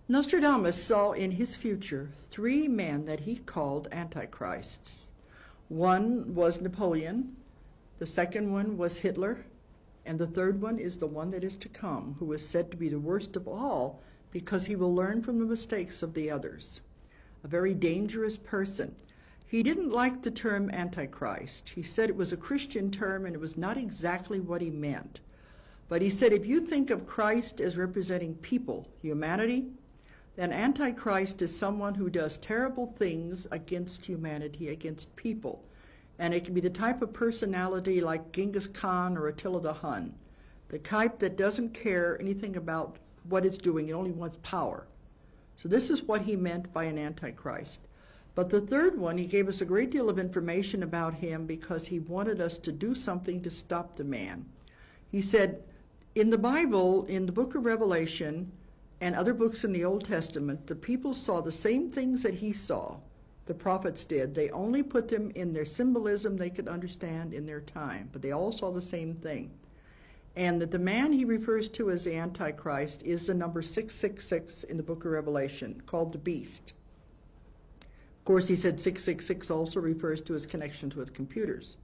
Nostradamus saw in his future three men that he called antichrists. One was Napoleon, the second one was Hitler, and the third one is the one that is to come, who is said to be the worst of all because he will learn from the mistakes of the others. A very dangerous person. He didn't like the term Antichrist. He said it was a Christian term and it was not exactly what he meant. But he said if you think of Christ as representing people, humanity, then Antichrist is someone who does terrible things against humanity, against people. And it can be the type of personality like Genghis Khan or Attila the Hun, the type that doesn't care anything about what it's doing, it only wants power. So this is what he meant by an Antichrist. But the third one, he gave us a great deal of information about him because he wanted us to do something to stop the man. He said, in the Bible, in the book of Revelation, and other books in the Old Testament, the people saw the same things that he saw, the prophets did. They only put them in their symbolism they could understand in their time, but they all saw the same thing. And that the man he refers to as the Antichrist is the number 666 in the book of Revelation, called the beast. Of course, he said 666 also refers to his connections with computers.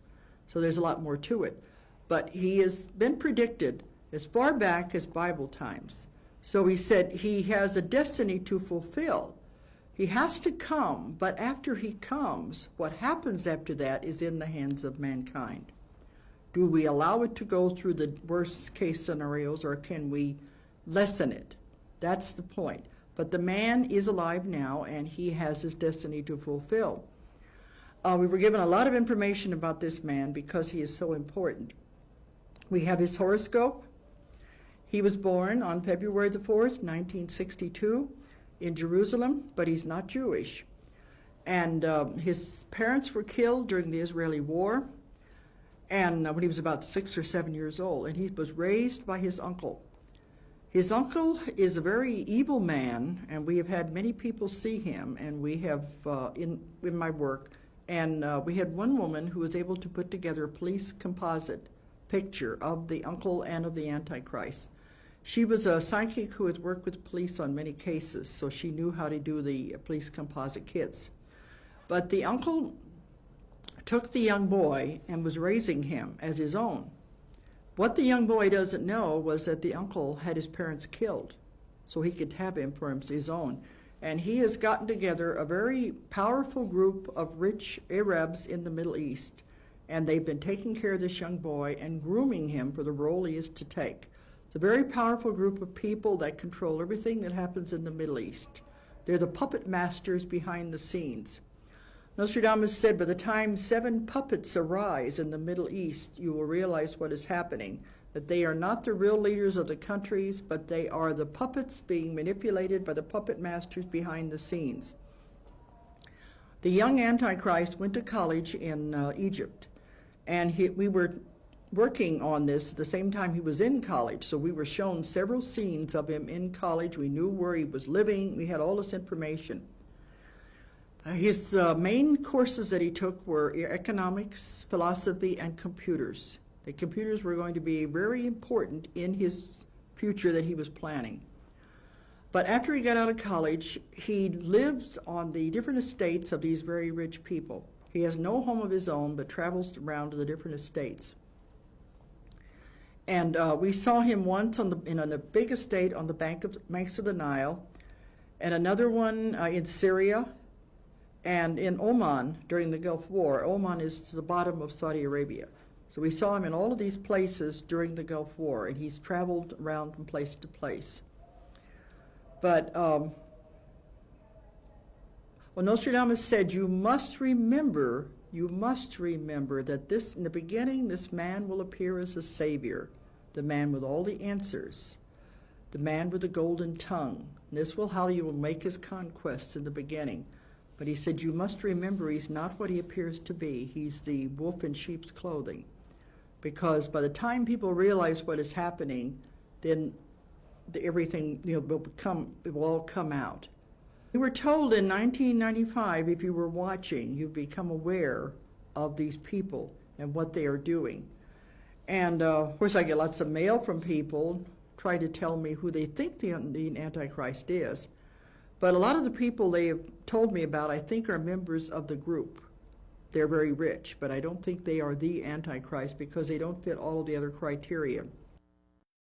So there's a lot more to it. But he has been predicted as far back as Bible times. So he said he has a destiny to fulfill. He has to come, but after he comes, what happens after that is in the hands of mankind. Do we allow it to go through the worst case scenarios, or can we lessen it? That's the point. But the man is alive now, and he has his destiny to fulfill. We were given a lot of information about this man because he is so important. We have his horoscope. He was born on February the 4th, 1962, in Jerusalem, but he's not Jewish. And his parents were killed during the Israeli war, and when he was about 6 or 7 years old, and he was raised by his uncle. His uncle is a very evil man, and we have had many people see him, and we have, in my work, and we had one woman who was able to put together a police composite picture of the uncle and of the Antichrist. She was a psychic who had worked with police on many cases, so she knew how to do the police composite kits. But the uncle took the young boy and was raising him as his own. What the young boy doesn't know was that the uncle had his parents killed, so he could have him for his own. And he has gotten together a very powerful group of rich Arabs in the Middle East, and they've been taking care of this young boy and grooming him for the role he is to take. It's a very powerful group of people that control everything that happens in the Middle East. They're the puppet masters behind the scenes. Nostradamus said, by the time 7 puppets arise in the Middle East, you will realize what is happening, that they are not the real leaders of the countries, but they are the puppets being manipulated by the puppet masters behind the scenes. The young Antichrist went to college in Egypt, and we were working on this at the same time he was in college, so we were shown several scenes of him in college. We knew where he was living. We had all this information. His main courses that he took were economics, philosophy, and computers. The computers were going to be very important in his future that he was planning. But after he got out of college, he lived on the different estates of these very rich people. He has no home of his own, but travels around to the different estates. And we saw him once in a big estate on the banks of the Nile, and another one in Syria, and in Oman during the Gulf War. Oman is to the bottom of Saudi Arabia. So we saw him in all of these places during the Gulf War, and he's traveled around from place to place. But well, Nostradamus said, you must remember that in the beginning, this man will appear as a savior, the man with all the answers, the man with the golden tongue. And this will how he will make his conquests in the beginning. But he said, you must remember he's not what he appears to be. He's the wolf in sheep's clothing. Because by the time people realize what is happening, then everything will all come out. We were told in 1995, if you were watching, you'd become aware of these people and what they are doing. And of course, I get lots of mail from people trying to tell me who they think the Antichrist is. But a lot of the people they have told me about, I think, are members of the group. They're very rich, but I don't think they are the Antichrist because they don't fit all of the other criteria.